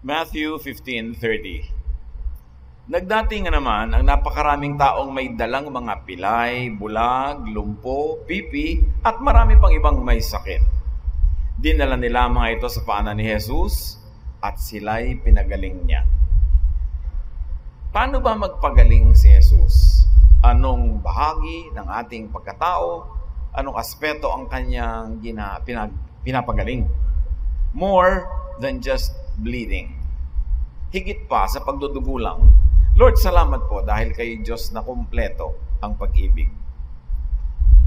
Matthew 15:30. Nagdating naman ang napakaraming taong may dalang mga pilay, bulag, lumpo, pipi, at marami pang ibang may sakit. Dinala nila mga ito sa paanan ni Jesus at sila'y pinagaling niya. Paano ba magpagaling si Jesus? Anong bahagi ng ating pagkatao? Anong aspeto ang kanyang pinapagaling? More than just bleeding. Higit pa sa pagdudugo lang. Lord, salamat po dahil kay Diyos na kumpleto ang pag-ibig.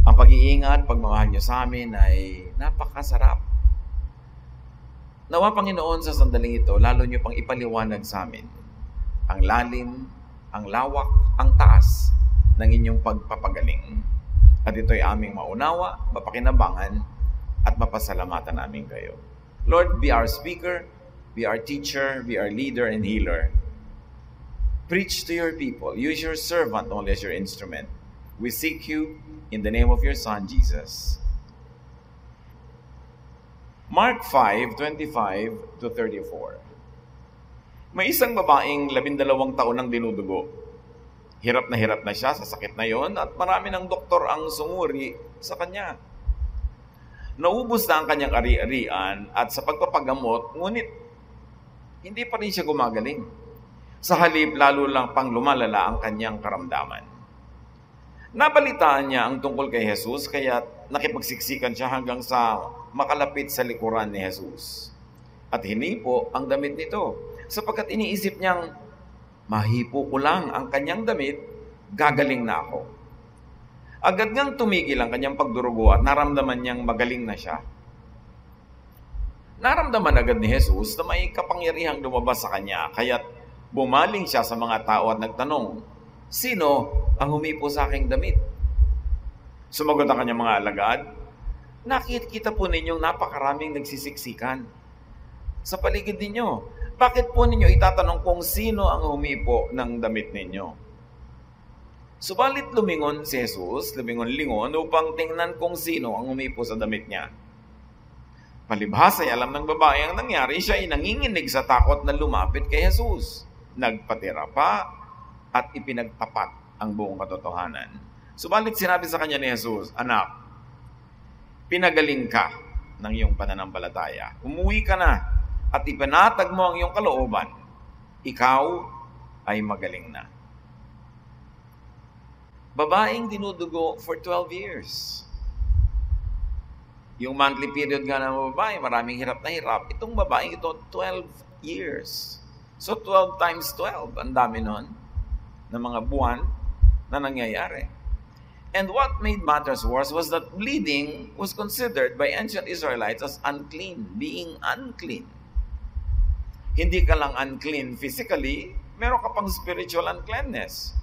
Ang pag-iingat, pagmamahal niyo sa amin ay napakasarap. Nawa, Panginoon, sa sandaling ito, lalo niyo pang ipaliwanag sa amin ang lalim, ang lawak, ang taas ng inyong pagpapagaling. At ito'y aming maunawa, mapakinabangan, at mapasalamatan namin kayo. Lord, be our speaker, be our teacher, be our leader and healer. Preach to your people. Use your servant only as your instrument. We seek you in the name of your Son, Jesus. Mark 5:25-34. May isang babaeng 12 taon nang dinudugo. Hirap na siya sa sakit na yon at marami ng doktor ang sumuri sa kanya. Naubos na ang kanyang ari-arian at sa pagpapagamot, ngunit hindi pa rin siya gumagaling. Sa halip, lalo lang pang lumalala ang kanyang karamdaman. Nabalitaan niya ang tungkol kay Jesus, kaya nakipagsiksikan siya hanggang sa makalapit sa likuran ni Jesus. At hinipo ang damit nito, sapagkat iniisip niyang, mahipo ko lang ang kanyang damit, gagaling na ako. Agad niyang tumigil ang kanyang pagdurugo at naramdaman niyang magaling na siya. Naramdaman agad ni Jesus na may kapangyarihang lumabas sa kanya, kaya't bumaling siya sa mga tao at nagtanong, sino ang humipo sa aking damit? Sumagot ang kanyang mga alagad, nakikita po ninyong napakaraming nagsisiksikan sa paligid ninyo. Bakit po ninyo itatanong kung sino ang humipo ng damit ninyo? Subalit lumingon si Jesus, lumingon-lingon upang tingnan kung sino ang humipo sa damit niya. Palibhas ay alam ng babae ang nangyari, siya ay nanginginig sa takot na lumapit kay Jesus. Nagpatira pa at ipinagtapat ang buong katotohanan. Subalit sinabi sa kanya ni Jesus, anak, pinagaling ka ng iyong pananampalataya. Umuwi ka na at ipanatag mo ang iyong kalooban. Ikaw ay magaling na. Babaeng dinudugo for 12 years. Yung monthly period nga ng babae, maraming hirap na hirap. Itong babaeng ito, 12 years. So 12 times 12, ang dami nun, ng mga buwan na nangyayari. And what made matters worse was that bleeding was considered by ancient Israelites as unclean, being unclean. Hindi ka lang unclean physically, meron ka pang spiritual uncleanness.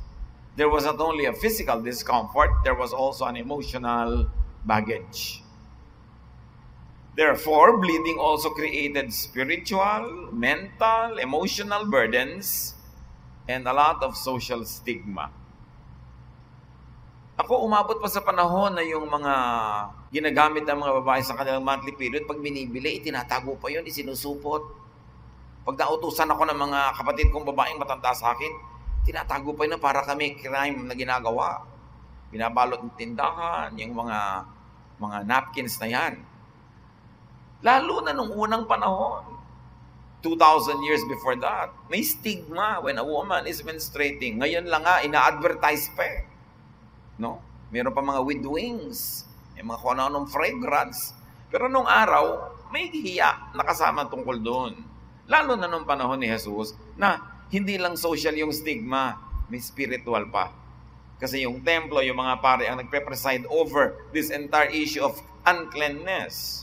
There was not only a physical discomfort, there was also an emotional baggage. Therefore, bleeding also created spiritual, mental, emotional burdens, and a lot of social stigma. Ako, umabot pa sa panahon na yung mga ginagamit ng mga babae sa kanilang monthly period, pag binibili, itinatago pa yun, isinusupot. Pag nautusan ako ng mga kapatid kong babaeng matanda sa akin, tinatago pa yun na para kami crime na ginagawa. Binabalot ng tindahan, yung mga napkins na yan. Lalo na nung unang panahon, 2,000 years before that, may stigma when a woman is menstruating. Ngayon lang nga, ina-advertise pa eh. No? Meron pa mga with wings, may mga kung anong fragrance. Pero nung araw, may hiya na kasama tungkol doon. Lalo na nung panahon ni Jesus, na hindi lang social yung stigma, may spiritual pa. Kasi yung templo, yung mga pare ang nagpe-preside over this entire issue of uncleanness.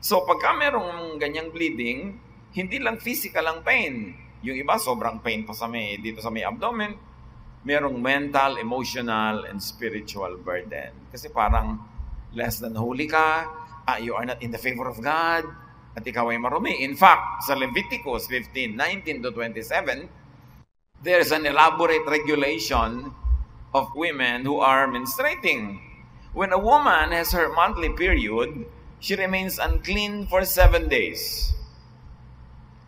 So pagka merong ganyang bleeding, hindi lang physical ang pain. Yung iba sobrang pain pa dito sa may abdomen. Merong mental, emotional, and spiritual burden. Kasi parang less than holy ka, you are not in the favor of God, at ikaw ay marumi. In fact, sa Leviticus 15:19-27, there's an elaborate regulation of women who are menstruating. When a woman has her monthly period, she remains unclean for 7 days.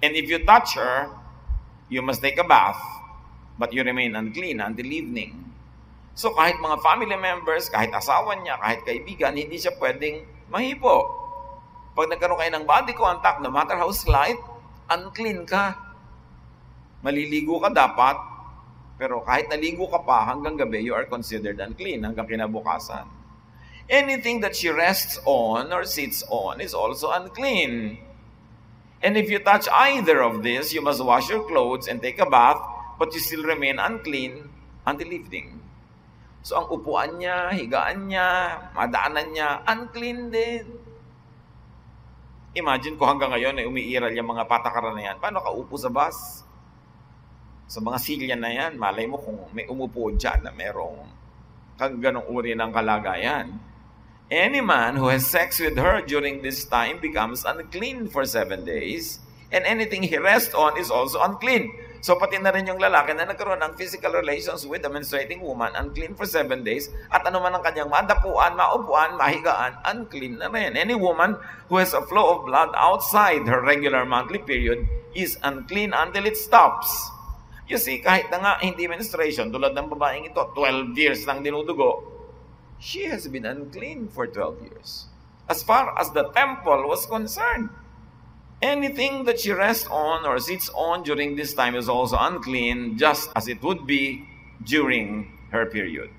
And if you touch her, you must take a bath, but you remain unclean until evening. So kahit mga family members, kahit asawa niya, kahit kaibigan, hindi siya pwedeng mahipo. Pag nagkaroon kayo ng body contact, no matter how slight, unclean ka. Maliligo ka dapat, pero kahit naligo ka pa, hanggang gabi, you are considered unclean, hanggang kinabukasan. Anything that she rests on or sits on is also unclean. And if you touch either of this, you must wash your clothes and take a bath, but you still remain unclean until evening. So ang upuan niya, higaan niya, madaanan niya, unclean din. Imagine ko hanggang ngayon ay umiiral yung mga patakaran na yan. Paano ka upo sa bus? Sa mga silya na yan, malay mo kung may umupo dyan na merong ganong uri ng kalagayan. Any man who has sex with her during this time becomes unclean for 7 days, and anything he rests on is also unclean. So pati na rin yung lalaki na nagkaroon ng physical relations with a menstruating woman, unclean for 7 days, at ano man ang kanyang madapuan, maupuan, mahigaan, unclean na rin. Any woman who has a flow of blood outside her regular monthly period is unclean until it stops. You see, kahit na nga hindi menstruation, tulad ng babaeng ito, 12 years nang dinudugo, she has been unclean for 12 years. As far as the temple was concerned, anything that she rests on or sits on during this time is also unclean, just as it would be during her period.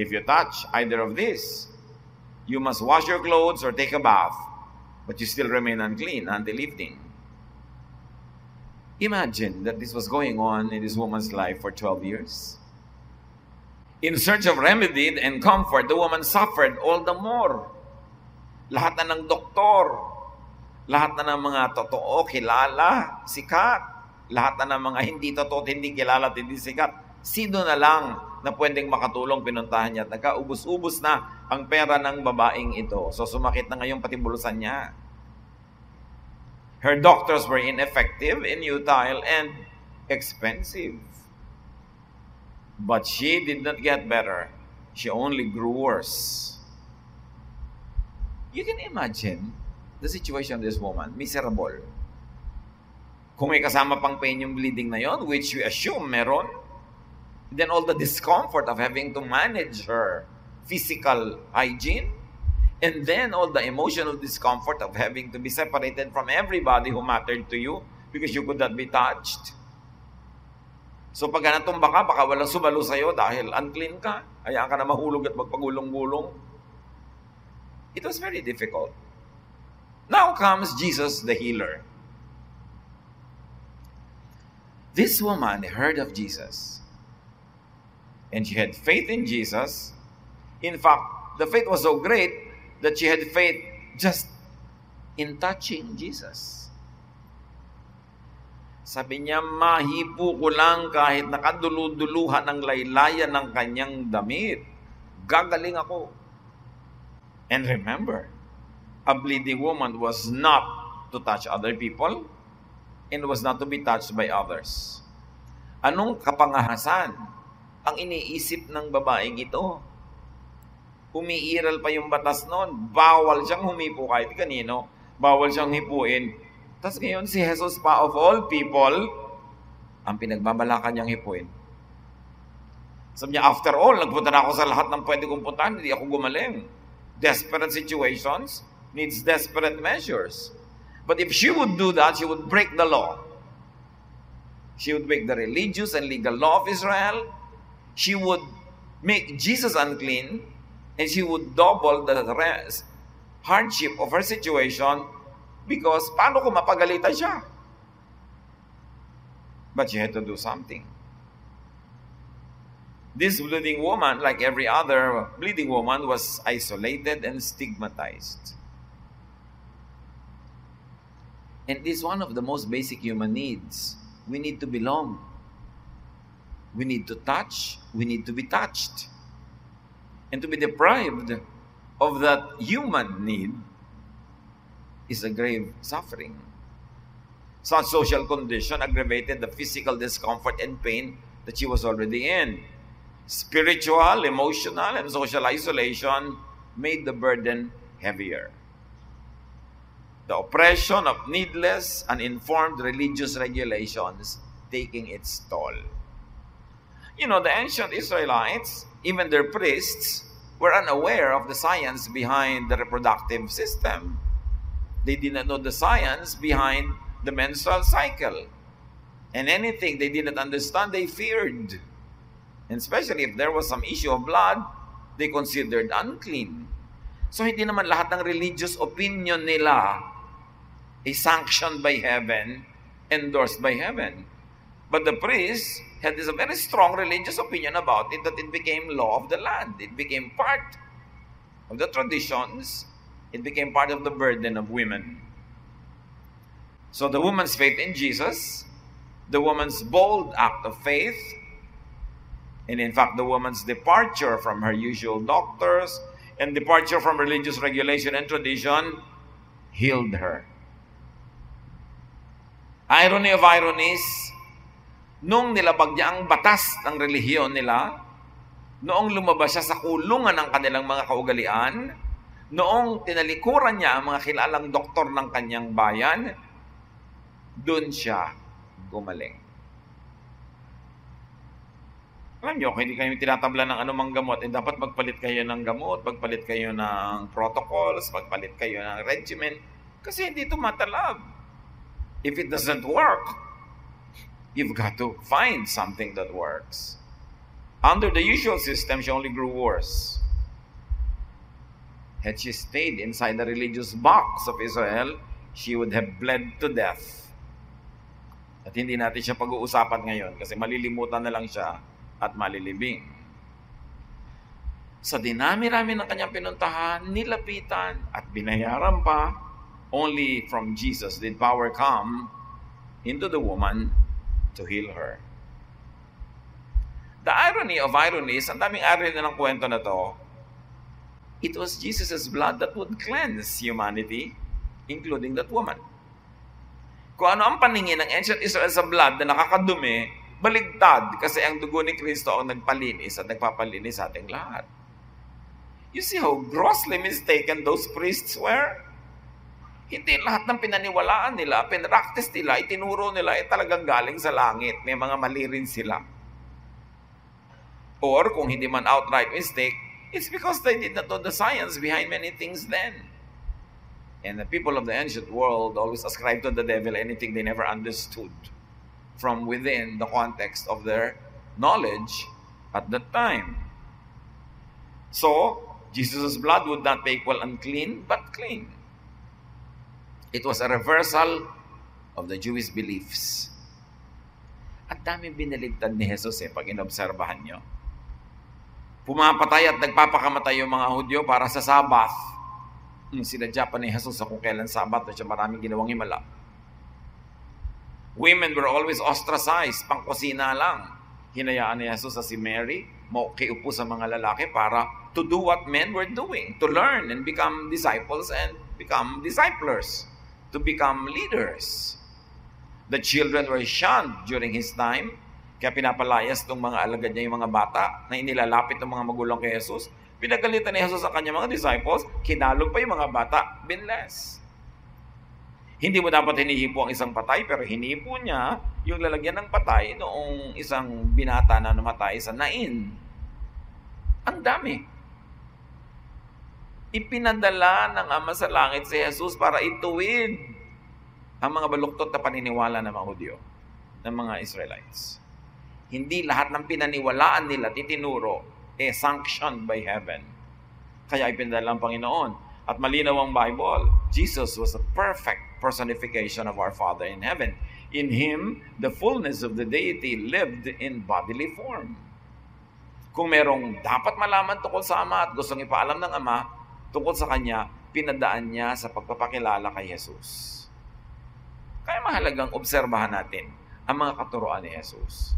If you touch either of these, you must wash your clothes or take a bath, but you still remain unclean until evening. Imagine that this was going on in this woman's life for 12 years. In search of remedy and comfort, the woman suffered all the more. Lahat na ng doktor, lahat na ng mga totoo, kilala, sikat, lahat na ng mga hindi totoo, hindi kilala at hindi sikat, sino na lang na pwedeng makatulong, pinuntahan niya at nagkaubos-ubos na ang pera ng babaeng ito. So sumakit na ngayong patibulusan niya. Her doctors were ineffective, inutile, and expensive. But she did not get better. She only grew worse. You can imagine the situation of this woman, miserable. Kung may kasama pang pain yung bleeding na yon, which we assume meron, then all the discomfort of having to manage her physical hygiene, and then all the emotional discomfort of having to be separated from everybody who mattered to you because you could not be touched. So pag natumba ka, baka walang sumalo sa'yo dahil unclean ka. Hayaan ka na mahulog at magpagulong-gulong. It was very difficult. Now comes Jesus the healer. This woman heard of Jesus. And she had faith in Jesus. In fact, the faith was so great that she had faith just in touching Jesus. Sabi niya, mahipo ko lang kahit nakaduluduluhan ng laylayan ng kanyang damit. Gagaling ako. And remember, a bleeding woman was not to touch other people and was not to be touched by others. Anong kapangahasan ang iniisip ng babaeng ito? Umiiral pa yung batas noon. Bawal siyang humipo kahit kanino. Bawal siyang hipuin. Tapos ngayon si Jesus pa of all people, ang pinagbabalakan niyang hipuin. Sabi niya, after all, nagpunta na ako sa lahat ng pwede kong puntahan, hindi ako gumaling. Desperate situations needs desperate measures. But if she would do that, she would break the law. She would break the religious and legal law of Israel. She would make Jesus unclean, and she would double the hardship of her situation. Because paano kung mapagalitan siya? But she had to do something. This bleeding woman, like every other bleeding woman, was isolated and stigmatized. And this is one of the most basic human needs. We need to belong. We need to touch. We need to be touched. And to be deprived of that human need is a grave suffering. Such social condition aggravated the physical discomfort and pain that she was already in. Spiritual, emotional, and social isolation made the burden heavier. The oppression of needless, uninformed religious regulations taking its toll. You know, the ancient Israelites, even their priests, were unaware of the science behind the reproductive system. They did not know the science behind the menstrual cycle. And anything they did not understand, they feared. And especially if there was some issue of blood, they considered unclean. So hindi naman lahat ng religious opinion nila is sanctioned by heaven, endorsed by heaven. But the priests had this very strong religious opinion about it, that it became law of the land. It became part of the traditions. It became part of the burden of women. So the woman's faith in Jesus, the woman's bold act of faith, and in fact the woman's departure from her usual doctors and departure from religious regulation and tradition healed her. Irony of ironies, nung nilabag niya ang batas ng relihiyon nila, noong lumabas siya sa kulungan ng kanilang mga kaugalian, noong tinalikuran niya ang mga kilalang doktor ng kanyang bayan, doon siya gumaling. Alam niyo, kung hindi kayo tinatabla ng anumang gamot, dapat magpalit kayo ng gamot, magpalit kayo ng protocols, magpalit kayo ng regimen, kasi hindi tumatalab. If it doesn't work, you've got to find something that works. Under the usual system, she only grew worse. Had she stayed inside the religious box of Israel, she would have bled to death. At hindi natin siya pag-uusapan ngayon kasi malilimutan na lang siya at malilibing. Sa dinami-rami ng kanyang pinuntahan, nilapitan at binayaran pa, only from Jesus did power come into the woman to heal her. The irony of ironies, ang daming irony ng kwento na to, it was Jesus' blood that would cleanse humanity, including that woman. Kung ano ang paningin ng ancient Israel sa blood na nakakadumi, baligtad kasi ang dugo ni Kristo ang nagpalinis at nagpapalinis sa ating lahat. You see how grossly mistaken those priests were? Hindi lahat ng pinaniwalaan nila, pinractice nila, itinuro nila, talagang galing sa langit. May mga mali rin sila. Or kung hindi man outright mistake, it's because they did not know the science behind many things then. And the people of the ancient world always ascribe to the devil anything they never understood from within the context of their knowledge at that time. So, Jesus' blood would not be equal unclean, but clean. It was a reversal of the Jewish beliefs. At daming binaligtad ni Jesus pag inobserbahan nyo. Pumapatay at nagpapakamatay yung mga Hudyo para sa Sabath. Sinadya pa ni Jesus sa kung kailan Sabath at siya maraming ginawang himala. Women were always ostracized, pangkusina lang. Hinayaan ni Jesus sa si Mary, maukiupo sa mga lalaki para to do what men were doing, to learn and become disciples and become disciplers, to become leaders. The children were shunned during his time, kaya pinapalayas ng mga alagad niya yung mga bata na inilalapit ng mga magulang kay Jesus. Pinagalitan ni Jesus sa kanyang mga disciples, kinalog pa yung mga bata, binless. Hindi mo dapat hinihipo ang isang patay, pero hinihipo niya yung lalagyan ng patay noong isang binata na namatay sa Nain. Ang dami. Ipinadala ng Ama sa Langit si Jesus para ituwid ang mga baluktot na paniniwala ng mga Hudyo, ng mga Israelites. Hindi lahat ng pinaniwalaan nila titinuro sanctioned by heaven. Kaya ipinadala ng Panginoon. At malinaw ang Bible, Jesus was a perfect personification of our Father in heaven. In Him, the fullness of the deity lived in bodily form. Kung merong dapat malaman tungkol sa Ama at gustong ipaalam ng Ama tungkol sa Kanya, pinadaan niya sa pagpapakilala kay Jesus. Kaya mahalagang obserbahan natin ang mga katuroan ni Jesus.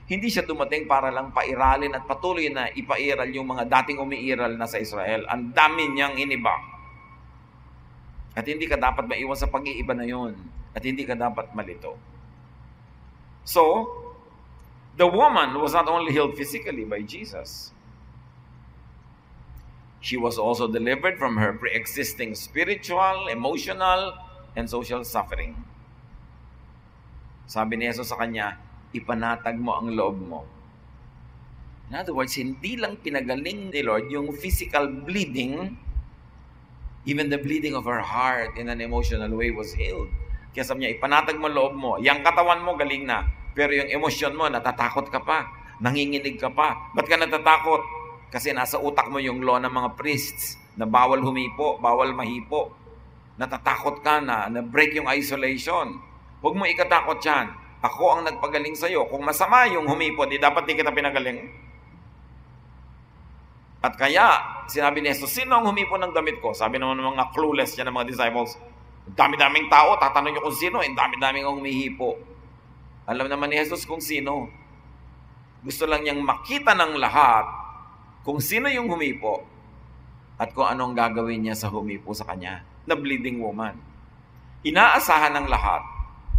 Hindi siya dumating para lang pairalin at patuloy na ipairal yung mga dating umiiral na sa Israel. Ang dami niyang iniba. At hindi ka dapat maiwan sa pag-iiba na yun. At hindi ka dapat malito. So, the woman was not only healed physically by Jesus. She was also delivered from her pre-existing spiritual, emotional, and social suffering. Sabi ni Jesus sa kanya, ipanatag mo ang loob mo. In other words, hindi lang pinagaling ni Lord yung physical bleeding, even the bleeding of her heart in an emotional way was healed. Kaya sabi niya, ipanatag mo loob mo. Yang katawan mo, galing na. Pero yung emosyon mo, natatakot ka pa. Nanginginig ka pa. Ba't ka natatakot? Kasi nasa utak mo yung law ng mga priests na bawal humipo, bawal mahipo. Natatakot ka na break yung isolation. Huwag mo ikatakot yan. Ako ang nagpagaling sa'yo. Kung masama yung humipo, di dapat di kita pinagaling. At kaya, sinabi ni Jesus, sino ang humipo ng damit ko? Sabi naman ng mga clueless yan ng mga disciples, dami-daming tao, tatanong nyo kung sino, dami-daming ang humihipo. Alam naman ni Jesus kung sino. Gusto lang niyang makita ng lahat kung sino yung humipo at kung anong gagawin niya sa humipo sa kanya, na bleeding woman. Inaasahan ng lahat,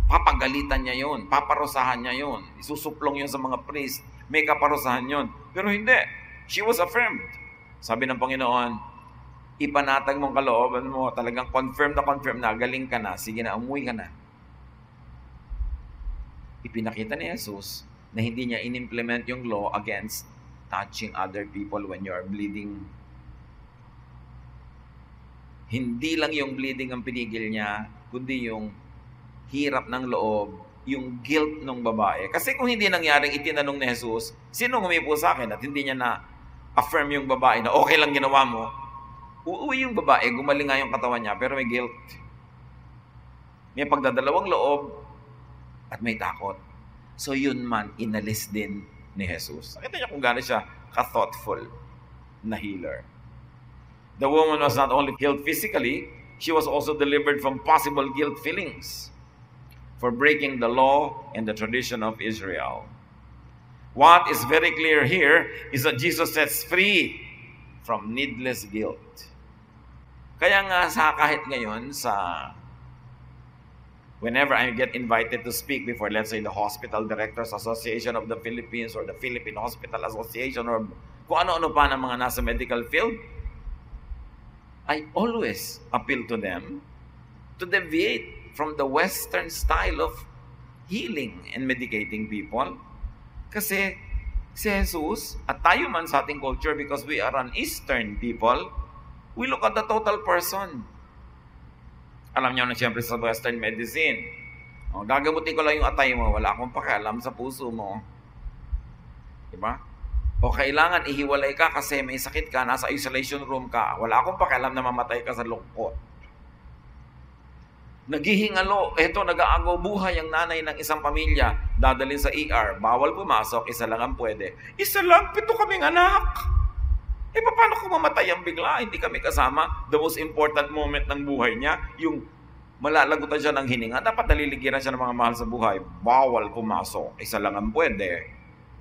papagalitan niya yun, paparusahan niya yun, isusuplong yun sa mga priest, may kaparusahan yun. Pero hindi. She was affirmed. Sabi ng Panginoon, ipanatag mong kalooban mo, talagang confirm na, galing ka na, sige na, umuwi ka na. Ipinakita ni Jesus na hindi niya inimplement yung law against touching other people when you are bleeding. Hindi lang yung bleeding ang pinigil niya, kundi yung hirap ng loob, yung guilt ng babae. Kasi kung hindi nangyaring itinanong ni Jesus, sino humipo sa akin at hindi niya na affirm yung babae na okay lang ginawa mo, uuwi yung babae, gumaling nga yung katawan niya, pero may guilt. May pagdadalawang loob at may takot. So yun man, inalis din ni Jesus. Nakita niya kung gano'n siya ka-thoughtful na healer. The woman was not only healed physically, she was also delivered from possible guilt feelings for breaking the law and the tradition of Israel. What is very clear here is that Jesus sets free from needless guilt. Kaya nga kahit ngayon whenever I get invited to speak before, let's say, the Hospital Directors Association of the Philippines or the Philippine Hospital Association or kung ano-ano pa ng mga nasa medical field, I always appeal to them to deviate from the Western style of healing and medicating people. Kasi si Jesus, at tayo man sa ating culture, because we are an Eastern people, we look at the total person. Alam niyo na siyempre sa Western medicine, gagamutin ko lang yung atay mo, wala akong pakialam sa puso mo. Diba? O kailangan ihiwalay ka kasi may sakit ka, nasa isolation room ka, wala akong pakialam na mamatay ka sa lungkot. Naghihingalo, eto nag-aagaw buhay ang nanay ng isang pamilya, dadalhin sa ER, bawal pumasok, isa lang ang pwede. Isa lang, 7 kaming anak. Paano kung mamatay ang bigla? Hindi kami kasama. The most important moment ng buhay niya, yung malalagutan siya ng hininga, dapat naliligiran siya ng mga mahal sa buhay. Bawal pumasok, isa lang ang pwede.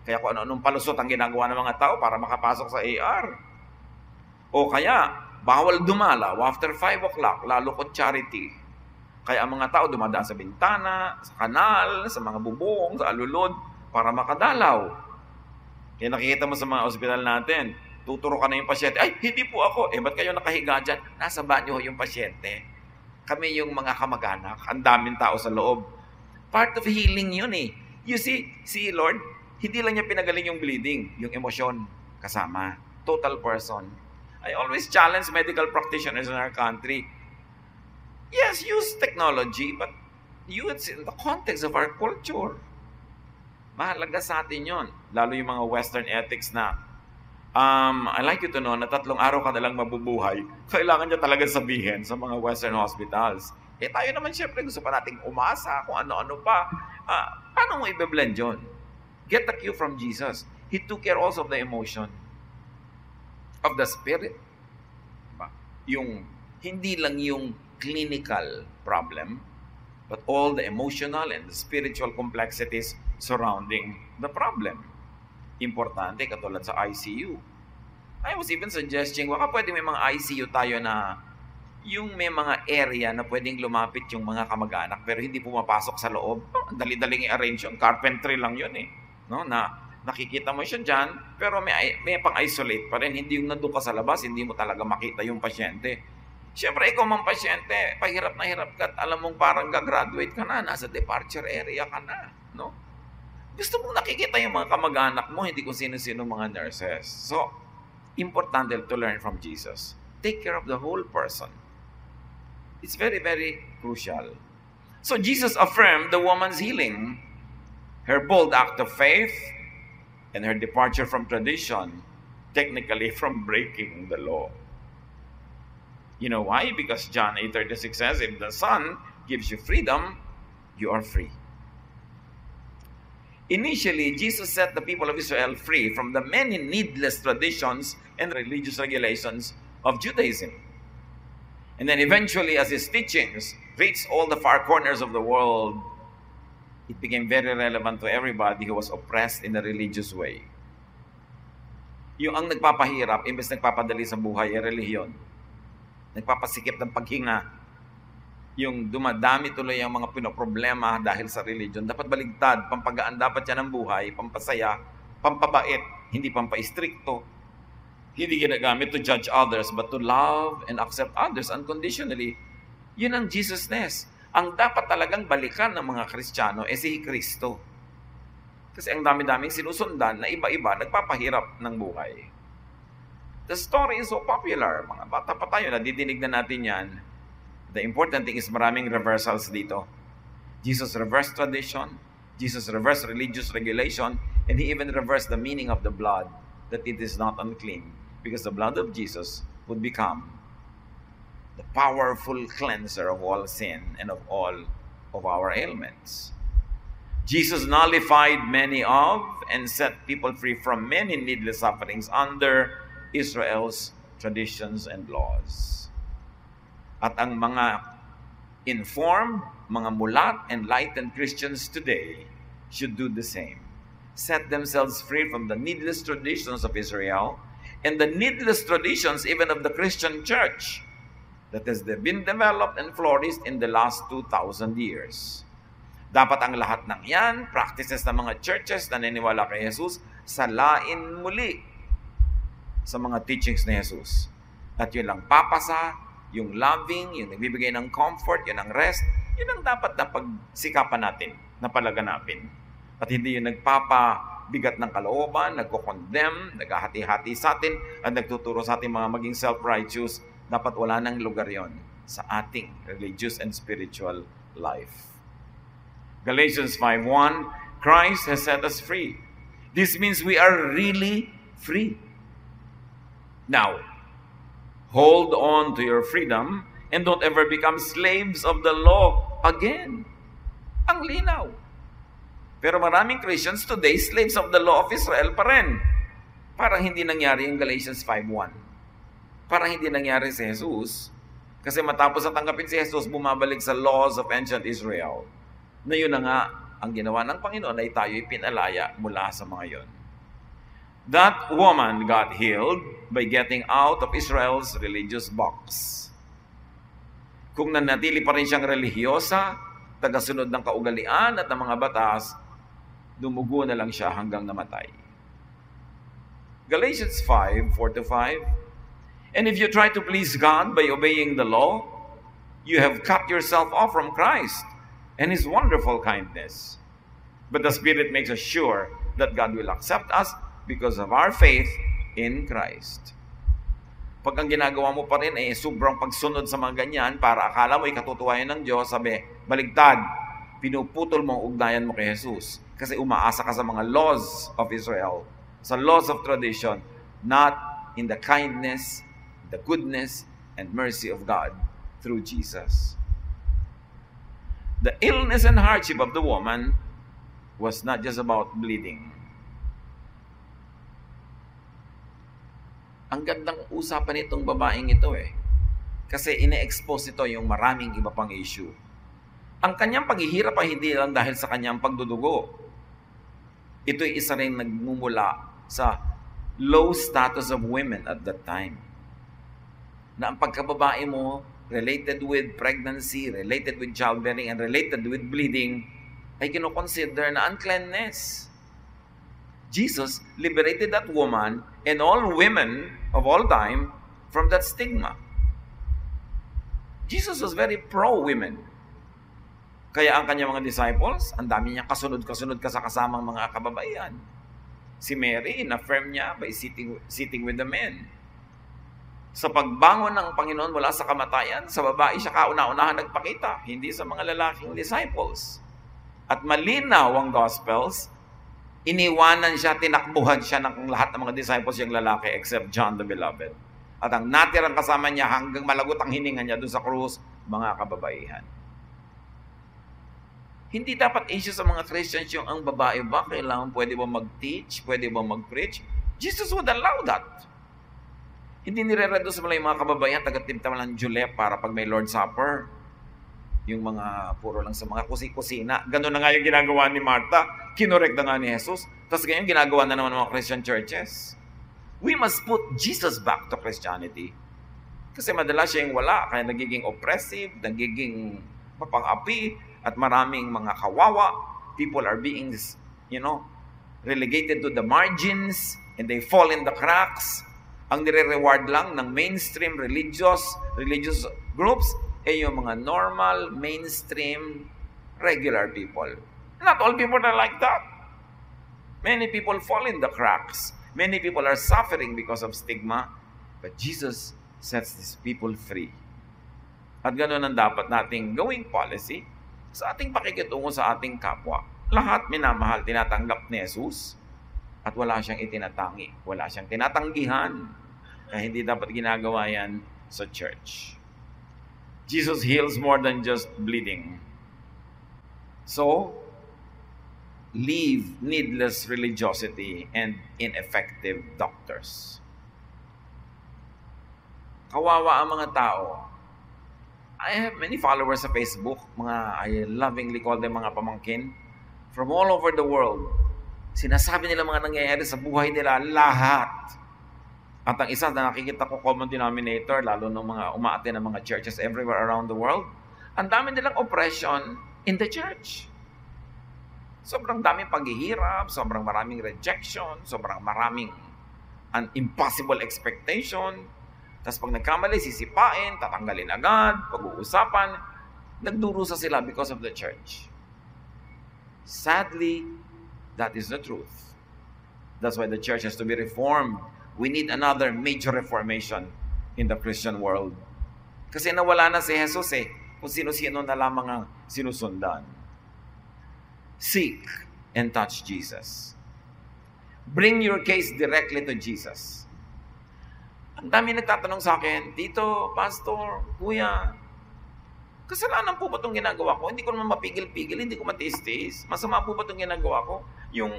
Kaya kung ano-anong palusot ang ginagawa ng mga tao para makapasok sa ER. O kaya, bawal dumalaw after 5 o'clock, lalo ko charity. Kaya ang mga tao dumadaan sa bintana, sa kanal, sa mga bubong, sa alulod, para makadalaw. Kaya nakikita mo sa mga ospital natin, tuturo ka na yung pasyente, ay, hindi po ako. Ba't kayo nakahiga dyan? Nasa banyo yung pasyente. Kami yung mga kamag-anak, ang daming tao sa loob. Part of healing yun eh. You see, Lord, hindi lang niya pinagaling yung bleeding, yung emosyon kasama. Total person. I always challenge medical practitioners in our country. Yes, use technology, but use it in the context of our culture. Mahalaga sa atin yun. Lalo yung mga Western ethics na, I like you to know na 3 araw ka nalang mabubuhay. Kailangan niya talaga sabihin sa mga Western hospitals. Tayo naman syempre gusto pa nating umasa kung ano-ano pa. Paano mo i-blend yun? Get the cue from Jesus. He took care also of the emotion, of the spirit. Yung, hindi lang yung clinical problem, but all the emotional and the spiritual complexities surrounding the problem. Importante, katulad sa ICU. I was even suggesting, baka pwede may mga ICU tayo na yung may mga area na pwedeng lumapit yung mga kamag-anak pero hindi pumapasok sa loob. Dali-daling i-arrange yun. Carpentry lang yun eh. No? Na nakikita mo siya dyan, pero may pang-isolate pa rin. Hindi yung nandun ka sa labas, hindi mo talaga makita yung pasyente. Siyempre, ikaw mang pasyente, pahirap na hirap ka at alam mong parang gagraduate ka na, nasa departure area ka na, no? Gusto mong nakikita yung mga kamag-anak mo, hindi kung sino-sino mga nurses. So, importante to learn from Jesus. Take care of the whole person. It's very, very crucial. So, Jesus affirmed the woman's healing, her bold act of faith, and her departure from tradition, technically from breaking the law. You know why? Because John 8:36 says, if the Son gives you freedom, you are free. Initially, Jesus set the people of Israel free from the many needless traditions and religious regulations of Judaism. And then eventually, as his teachings reached all the far corners of the world, it became very relevant to everybody who was oppressed in a religious way. Yung ang nagpapahirap, imbes nagpapadali sa buhay, ay relihiyon. Nagpapasikip ng paghinga. Yung dumadami tuloy ang mga pinoproblema dahil sa religion. Dapat baligtad, pampagaan dapat yan ang buhay, pampasaya, pampabait, hindi pampa-istrikto. Hindi ginagamit to judge others, but to love and accept others unconditionally. Yun ang Jesusness. Ang dapat talagang balikan ng mga Kristiyano ay si Kristo. Kasi ang dami-daming sinusundan na iba-iba nagpapahirap ng buhay. The story is so popular. Mga bata pa tayo, nadidinig na natin yan. The important thing is maraming reversals dito. Jesus reversed tradition, Jesus reversed religious regulation, and He even reversed the meaning of the blood, that it is not unclean, because the blood of Jesus would become the powerful cleanser of all sin and of all of our ailments. Jesus nullified many of and set people free from many needless sufferings under Israel's traditions and laws. At ang mga informed, mga mulat, enlightened Christians today should do the same. Set themselves free from the needless traditions of Israel and the needless traditions even of the Christian church that has been developed and flourished in the last 2,000 years. Dapat ang lahat ng yan, practices ng mga churches na naniniwala kay Jesus, salain muli sa mga teachings ni Jesus. At yun lang papasa, yung loving, yung nagbibigay ng comfort, yun ang rest, yun ang dapat na pagsikapan natin, na palaganapin. At hindi yung nagpapabigat ng kalooban, nagko-condemn, naghahati-hati sa atin, at nagtuturo sa atin mga maging self-righteous. Dapat wala nang lugar yon sa ating religious and spiritual life. Galatians 5:1, Christ has set us free. This means we are really free. Now, hold on to your freedom and don't ever become slaves of the law again. Ang linaw. Pero maraming Christians today, slaves of the law of Israel pa rin. Parang hindi nangyari yung Galatians 5:1. Parang hindi nangyari si Jesus. Kasi matapos na tanggapin si Jesus, bumabalik sa laws of ancient Israel. Na yun na nga, ang ginawa ng Panginoon ay tayo'y pinalaya mula sa mga yon. That woman got healed by getting out of Israel's religious box. Kung nanatili pa rin siyang relihiyosa, tagasunod ng kaugalian at ng mga batas, dumugo na lang siya hanggang namatay. Galatians 5:4-5, and if you try to please God by obeying the law, you have cut yourself off from Christ and His wonderful kindness. But the Spirit makes us sure that God will accept us because of our faith in Christ. Pag ang ginagawa mo pa rin ay sobrang pagsunod sa mga ganyan para akala mo ikatutuwayan ng Diyos, sabi, baligtad, pinuputol mo ang ugnayan mo kay Jesus. Kasi umaasa ka sa mga laws of Israel, sa laws of tradition, not in the kindness, the goodness, and mercy of God through Jesus. The illness and hardship of the woman was not just about bleeding. Ang gandang usapan itong babaeng ito Kasi ine-expose ito yung maraming iba pang issue. Ang kanyang paghihirap ay hindi lang dahil sa kanyang pagdudugo. Ito'y isa rin nagmumula sa low status of women at that time. Na ang pagkababae mo, related with pregnancy, related with childbearing, and related with bleeding, ay kinoconsider na uncleanness. Jesus liberated that woman and all women of all time from that stigma. Jesus was very pro-women. Kaya ang kanyang mga disciples, ang dami niya kasunod-kasunod kasamang mga kababaihan. Si Mary, in-affirm niya by sitting with the men. Sa pagbangon ng Panginoon mula sa kamatayan, sa babae siya kauna-unahan nagpakita, hindi sa mga lalaking disciples. At malinaw ang Gospels, iniwanan siya, tinakbuhan siya ng lahat ng mga disciples yung lalaki except John the Beloved. At ang natirang kasama niya hanggang malagot ang hininga niya doon sa krus, mga kababaihan. Hindi dapat issue sa mga Christians yung ang babae ba, kailangan pwede ba mag-teach, pwede ba mag-preach? Jesus would allow that. Hindi nire-reduce mo lang yung mga kababaihan, taga-timta mo lang julep para pag may Lord's Supper. Yung mga puro lang sa mga kusina. Ganun na nga yung ginagawa ni Martha. Kinorek na nga ni Jesus. Tapos ganyan ginagawa na naman ng mga Christian churches. We must put Jesus back to Christianity. Kasi madalas siya yung wala. Kaya nagiging oppressive, nagiging mapang-api, at maraming mga kawawa. People are being, relegated to the margins, and they fall in the cracks. Ang nire-reward lang ng mainstream religious groups ay yung mga normal, mainstream, regular people. Not all people are like that. Many people fall in the cracks. Many people are suffering because of stigma. But Jesus sets these people free. At ganoon ang dapat nating gawing policy sa ating pakikitungo sa ating kapwa. Lahat minamahal, tinatanggap ni Jesus. At wala siyang itinatangi. Wala siyang tinatanggihan. Kaya hindi dapat ginagawa yan sa church. Jesus heals more than just bleeding. So, leave needless religiosity and ineffective doctors. Kawawa ang mga tao. I have many followers sa Facebook. I lovingly call them mga pamangkin. From all over the world. Sinasabi nila mga nangyayari sa buhay nila, lahat. At ang isa na nakikita ko common denominator, lalo ng mga umaattend ng mga churches everywhere around the world, ang dami nilang oppression in the church. Sobrang daming paghihirap, sobrang maraming rejection, sobrang maraming an impossible expectation. Tapos pag nagkamali, sisipain, tatanggalin agad, pag-uusapan, nagdurusa sila because of the church. Sadly, that is the truth. That's why the church has to be reformed. We need another major reformation in the Christian world. Kasi nawala na si Jesus kung sino-sino na lamang ang sinusundan. Seek and touch Jesus. Bring your case directly to Jesus. Ang dami nagtatanong sa akin, Tito, Pastor, Kuya, kasalanan po ba itong ginagawa ko? Hindi ko naman mapigil-pigil, hindi ko matiis-tiis. Masama po ba itong ginagawa ko? Yung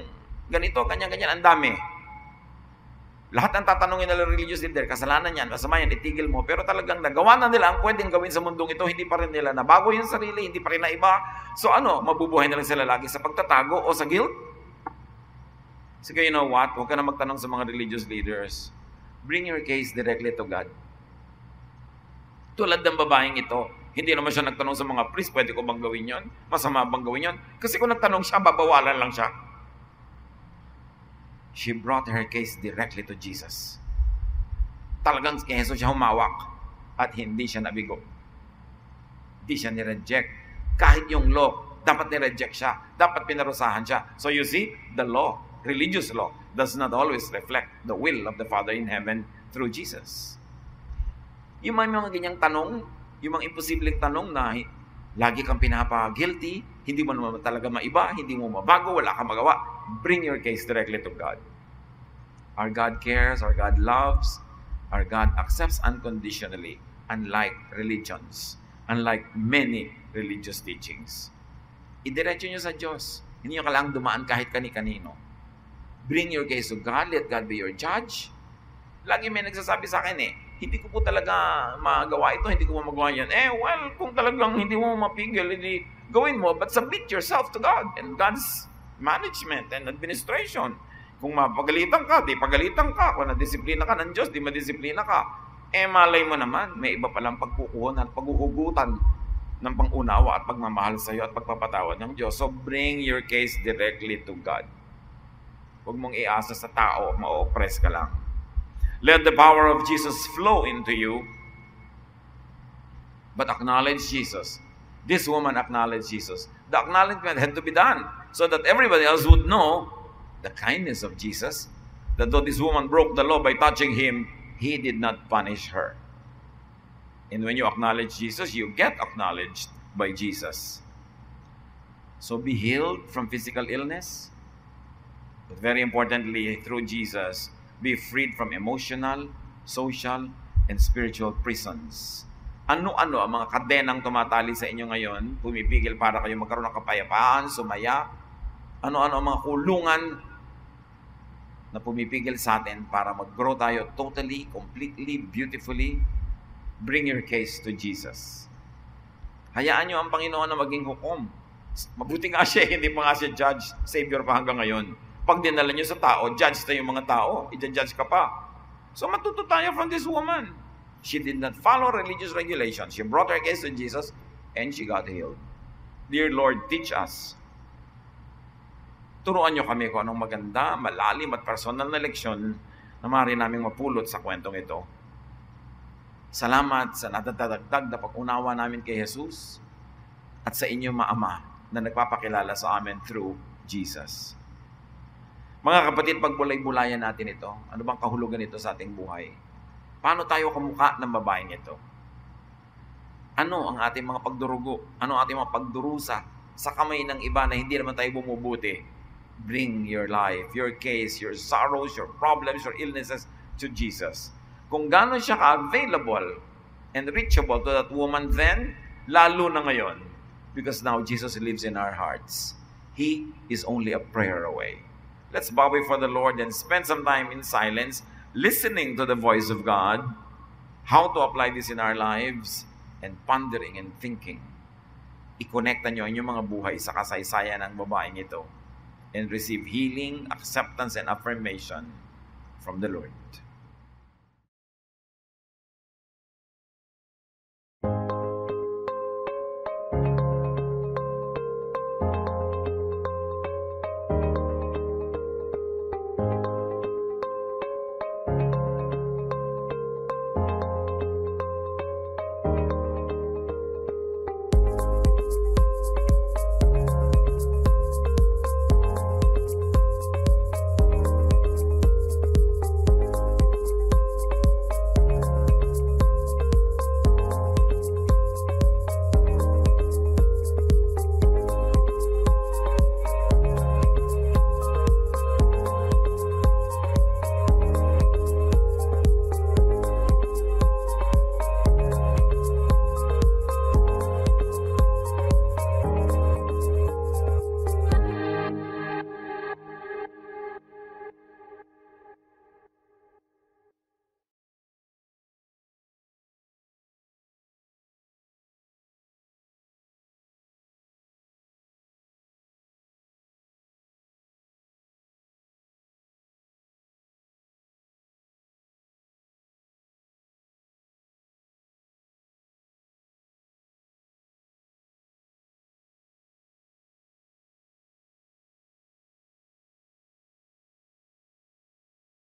ganito, ganyan-ganyan, ang dami. Lahat ang tatanungin nila religious leader, kasalanan yan, masama yan, itigil mo. Pero talagang nagawa na nila ang pwedeng gawin sa mundong ito, hindi pa rin nila nabago yung sarili, hindi pa rin naiba. So mabubuhay na lang sila lagi sa pagtatago o sa guilt? Sige, you know what? Huwag ka na magtanong sa mga religious leaders. Bring your case directly to God. Tulad ng babaeng ito, hindi naman siya nagtanong sa mga priest, pwede ko bang gawin yon? Masama bang gawin yon? Kasi kung nagtanong siya, babawalan lang siya. She brought her case directly to Jesus. Talagang kay Jesus siya humawak at hindi siya nabigo. Hindi siya nireject. Kahit yung law, dapat nireject siya. Dapat pinarusahan siya. So you see, the law, religious law, does not always reflect the will of the Father in heaven through Jesus. Yung mga ganyang tanong, yung mga imposibleng tanong na lagi kang pinapa-guilty, hindi mo naman talaga maiba, hindi mo mabago, wala kang magawa, bring your case directly to God. Our God cares, our God loves, our God accepts unconditionally, unlike religions, unlike many religious teachings. Idiretso nyo sa Diyos. Hindi nyo kailangang dumaan kahit kani-kanino. Bring your case to God, let God be your judge. Lagi may nagsasabi sa akin hindi ko po talaga magawa ito, hindi ko mo magawa yan. Kung talagang hindi mo mapigil, hindi gawin mo, but submit yourself to God and God's management and administration. Kung mapagalitan ka, di pagalitan ka. Kung nadisiplina ka ng Diyos, di madisiplina ka. Malay mo naman, may iba palang pagkukuhan at paghuhugutan ng pangunawa at pagmamahal sa iyo at pagpapatawad ng Diyos. So bring your case directly to God. Huwag mong iasa sa tao, ma-oppress ka lang. Let the power of Jesus flow into you, but acknowledge Jesus. This woman acknowledged Jesus. The acknowledgement had to be done so that everybody else would know the kindness of Jesus, that though this woman broke the law by touching him, he did not punish her. And when you acknowledge Jesus, you get acknowledged by Jesus. So be healed from physical illness, but very importantly, through Jesus, be freed from emotional, social, and spiritual prisons. Ano-ano ang mga kadenang tumatali sa inyo ngayon, pumipigil para kayo magkaroon ng kapayapaan, sumaya? Ano-ano ang mga kulungan na pumipigil sa atin para mag-grow tayo totally, completely, beautifully? Bring your case to Jesus. Hayaan nyo ang Panginoon na maging hukom. Mabuti nga siya, hindi pa nga siya judge, savior pa hanggang ngayon. Pag dinala nyo sa tao, judge tayo yung mga tao, i-judge ka pa. So matuto tayo from this woman. She did not follow religious regulations. She brought her case to Jesus and she got healed. Dear Lord, teach us. Turuan nyo kami kung anong maganda, malalim at personal na leksyon na maaari naming mapulot sa kwentong ito. Salamat sa natatagdag na pag-unawa namin kay Jesus at sa inyo, Ama, na nagpapakilala sa amin through Jesus. Mga kapatid, pagbulay-bulayan natin ito. Ano bang kahulugan ito sa ating buhay? Paano tayo kamukha ng babaeng ito? Ano ang ating mga pagdurugo? Ano ang ating mga pagdurusa sa kamay ng iba na hindi naman tayo bumubuti? Bring your life, your case, your sorrows, your problems, your illnesses to Jesus. Kung gano'n siya ka-available and reachable to that woman then, lalo na ngayon, because now Jesus lives in our hearts. He is only a prayer away. Let's bow before the Lord and spend some time in silence, listening to the voice of God, how to apply this in our lives, and pondering and thinking. I-connecta nyo inyong mga buhay sa kasaysayan ng babaeng ito and receive healing, acceptance, and affirmation from the Lord.